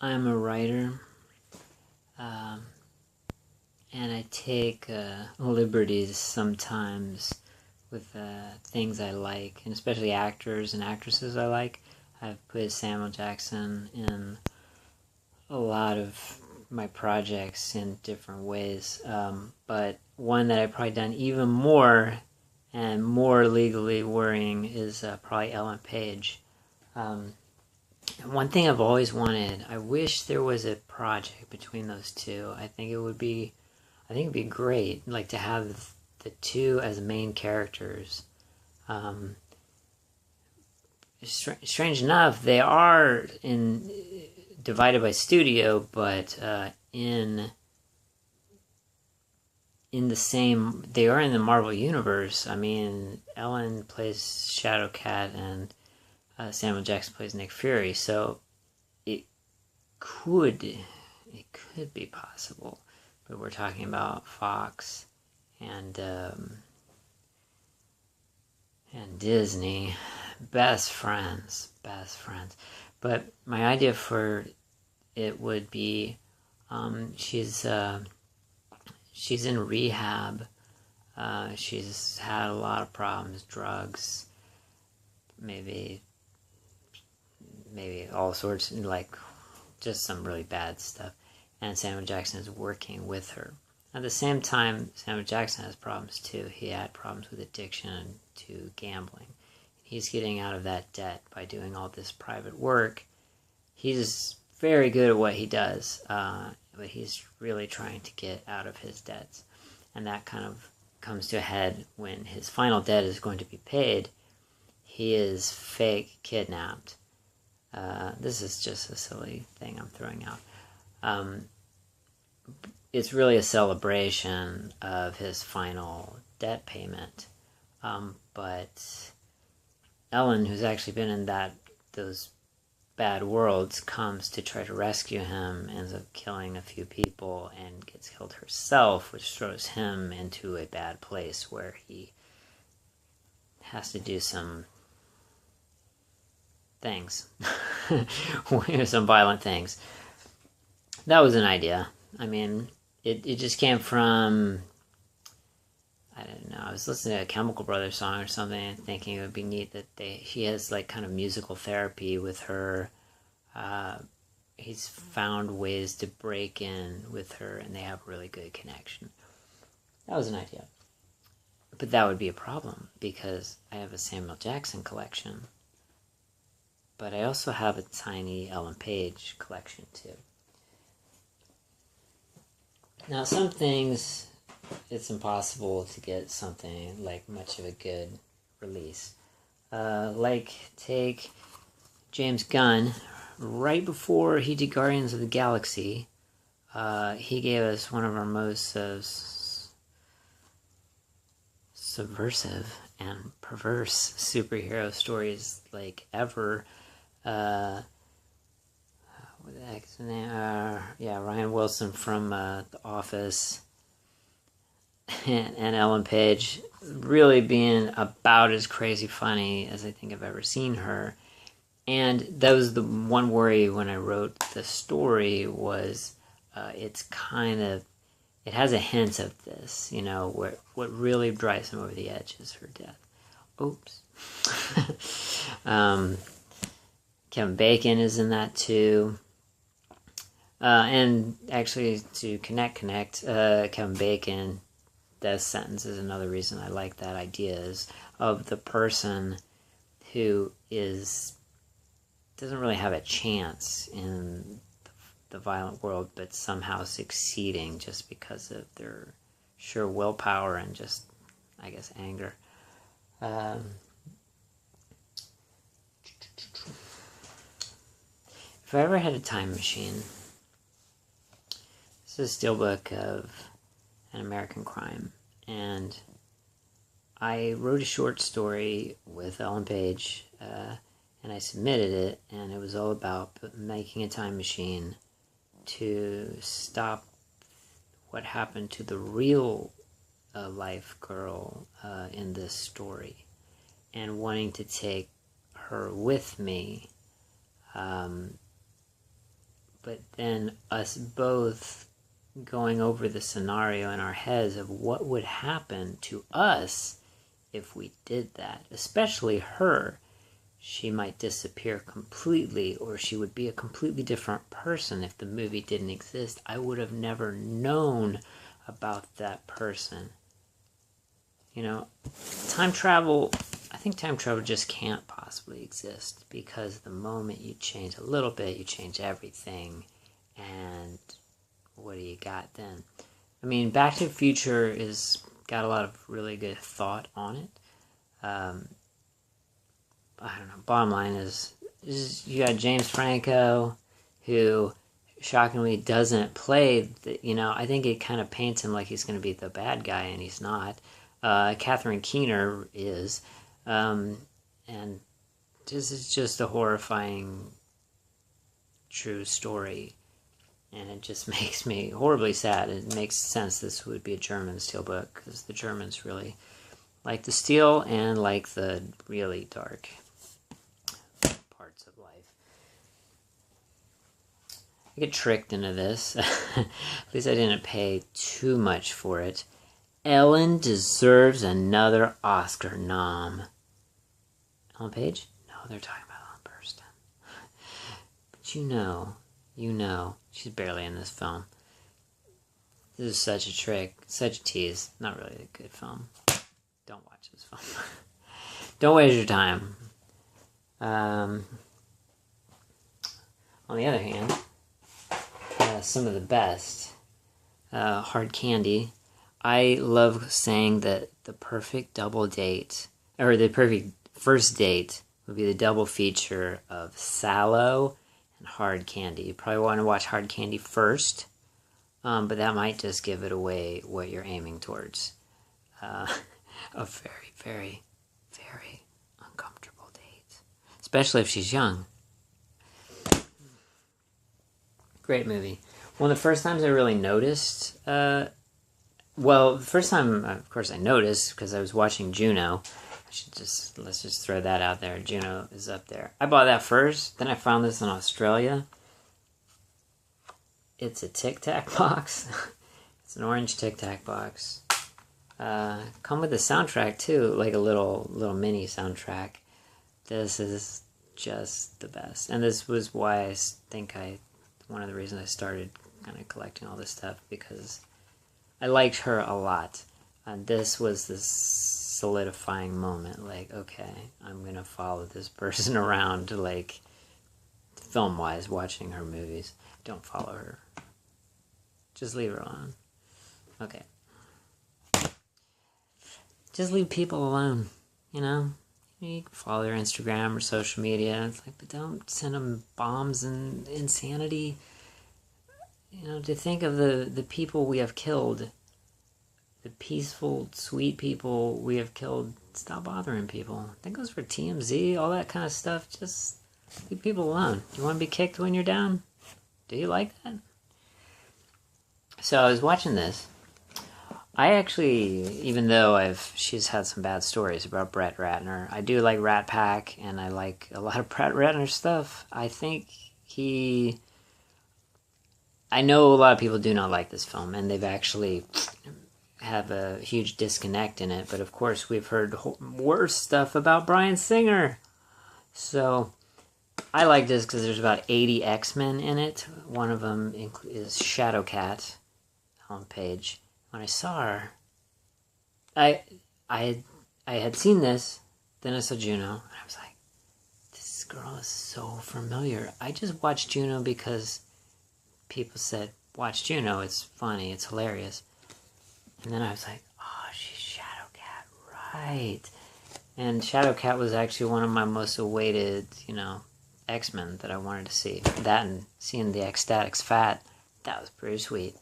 I'm a writer, um, and I take liberties sometimes with things I like, and especially actors and actresses I like. I've put Samuel Jackson in a lot of my projects in different ways, but one that I've probably done even more and more legally worrying is probably Ellen Page. One thing I've always wanted, I wish there was a project between those two. I think it'd be great, like to have the two as main characters. Um, Strange enough, they are in divided by studio, but in the same, they are in the Marvel universe. I mean, Ellen plays Shadowcat, and Samuel Jackson plays Nick Fury, so it could be possible, but we're talking about Fox and Disney, best friends. But my idea for it would be, she's in rehab. She's had a lot of problems, drugs, maybe all sorts, like just some really bad stuff. And Samuel Jackson is working with her. At the same time, Samuel Jackson has problems too. He had problems with addiction to gambling. He's getting out of that debt by doing all this private work. He's very good at what he does, but he's really trying to get out of his debts. And that kind of comes to a head when his final debt is going to be paid. He is fake kidnapped. This is just a silly thing I'm throwing out. It's really a celebration of his final debt payment. But Ellen, who's actually been in those bad worlds, comes to try to rescue him, ends up killing a few people, and gets killed herself, which throws him into a bad place where he has to do some things. Some violent things. That was an idea. I mean, it just came from, I don't know, I was listening to a Chemical Brothers song or something and thinking it would be neat that she has like kind of musical therapy with her. He's found ways to break in with her, and they have a really good connection. That was an idea. But that would be a problem because I have a Samuel Jackson collection, but I also have a tiny Ellen Page collection too. Now, some things, it's impossible to get something like much of a good release. Like, take James Gunn. Right before he did Guardians of the Galaxy, he gave us one of our most subversive and perverse superhero stories like ever. What the heck's his name? Ryan Wilson from The Office, and Ellen Page really being about as crazy funny as I think I've ever seen her. And that was the one worry when I wrote the story was it has a hint of this, where what really drives him over the edge is her death. Oops. Kevin Bacon is in that too. And actually, to connect, Kevin Bacon, death sentence is another reason I like that idea, is of the person who doesn't really have a chance in the violent world, but somehow succeeding just because of their sheer willpower and just, I guess, anger. If I ever had a time machine, this is a steelbook of an American crime, and I wrote a short story with Ellen Page, and I submitted it, and it was all about making a time machine to stop what happened to the real life girl in this story, and wanting to take her with me, but then us both going over the scenario in our heads of what would happen to us if we did that, especially her. She might disappear completely, or she would be a completely different person if the movie didn't exist. I would have never known about that person. You know, time travel, I think time travel just can't possibly exist, because the moment you change a little bit, you change everything, and what do you got then? I mean, Back to the Future is got a lot of really good thought on it. I don't know, bottom line is you got James Franco, who shockingly doesn't play, I think it kind of paints him like he's going to be the bad guy, and he's not. Catherine Keener is. And this is just a horrifying true story. And it just makes me horribly sad. It makes sense this would be a German steelbook, because the Germans really like the steel and like the really dark parts of life. I get tricked into this. At least I didn't pay too much for it. Ellen deserves another Oscar nom. Ellen Page? No, they're talking about Ellen Burstyn. But you know, she's barely in this film. This is such a trick, such a tease. Not really a good film. Don't watch this film. Don't waste your time. On the other hand, some of the best. Hard Candy. I love saying that the perfect double date, or the perfect first date, would be the double feature of Sallow and Hard Candy. You probably want to watch Hard Candy first, but that might just give it away what you're aiming towards. A very, very, very uncomfortable date, especially if she's young. Great movie. One of the first times I really noticed, the first time, of course, I noticed because I was watching Juno. Let's just throw that out there. Juno is up there. I bought that first, then I found this in Australia. It's a Tic Tac box. It's an orange Tic Tac box. Come with a soundtrack too, like a little mini soundtrack. This is just the best, and this was why I think one of the reasons I started kind of collecting all this stuff, because I liked her a lot, and this was this solidifying moment. Like, okay, I'm gonna follow this person around, like film-wise, watching her movies. Don't follow her. Just leave her alone. Okay. Just leave people alone, you know? You can follow their Instagram or social media. It's like, but don't send them bombs and insanity. You know, to think of the people we have killed, the peaceful, sweet people we have killed. Stop bothering people. That goes for TMZ, all that kind of stuff. Just leave people alone. Do you want to be kicked when you're down? Do you like that? So I was watching this. I actually, even though she's had some bad stories about Brett Ratner, I do like Rat Pack, and I like a lot of Brett Ratner stuff. I think I know a lot of people do not like this film, and they've actually have a huge disconnect in it, but of course we've heard worse stuff about Bryan Singer. So I like this because there's about 80 X-Men in it. One of them is Shadowcat on Page. When I saw her, I had seen this, then I saw Juno, and I was like, this girl is so familiar. I just watched Juno because people said, watch Juno, it's funny, it's hilarious. And then I was like, oh, she's Shadowcat, right. And Shadowcat was actually one of my most awaited, X-Men that I wanted to see. That and seeing the Ecstatics Fat, that was pretty sweet.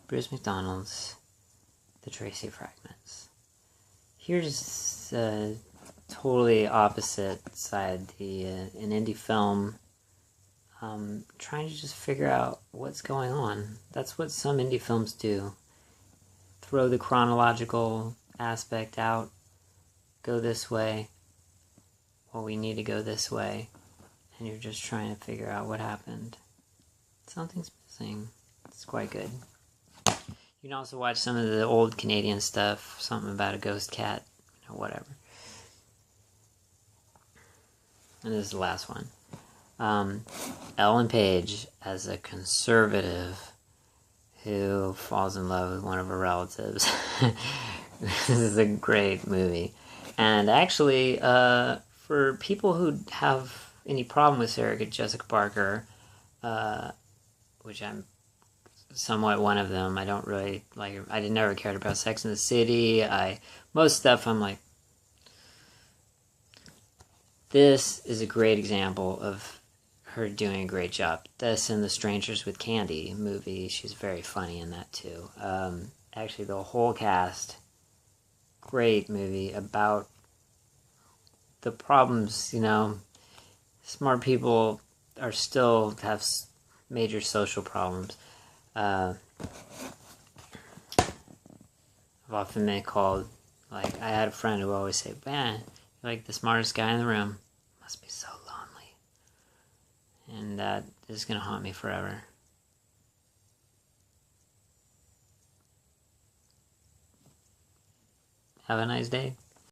Bruce McDonald's The Tracy Fragments. Here's totally opposite side, an indie film, trying to just figure out what's going on. That's what some indie films do. Throw the chronological aspect out, go this way, or we need to go this way, and you're just trying to figure out what happened. Something's missing. It's quite good. You can also watch some of the old Canadian stuff, something about a ghost cat, whatever. And this is the last one. Ellen Page, as a conservative who falls in love with one of her relatives. This is a great movie. And actually, for people who have any problem with Sarah Jessica Parker, which I'm somewhat one of them, I don't really like her. I never cared about Sex and the City. Most stuff I'm like, this is a great example of her doing a great job. This and the Strangers with Candy movie, she's very funny in that too. Actually, the whole cast, great movie about the problems, smart people are still have major social problems. I've often been called, like, I had a friend who always say, man, you're like the smartest guy in the room. Must be so lonely. And that is going to haunt me forever. Have a nice day.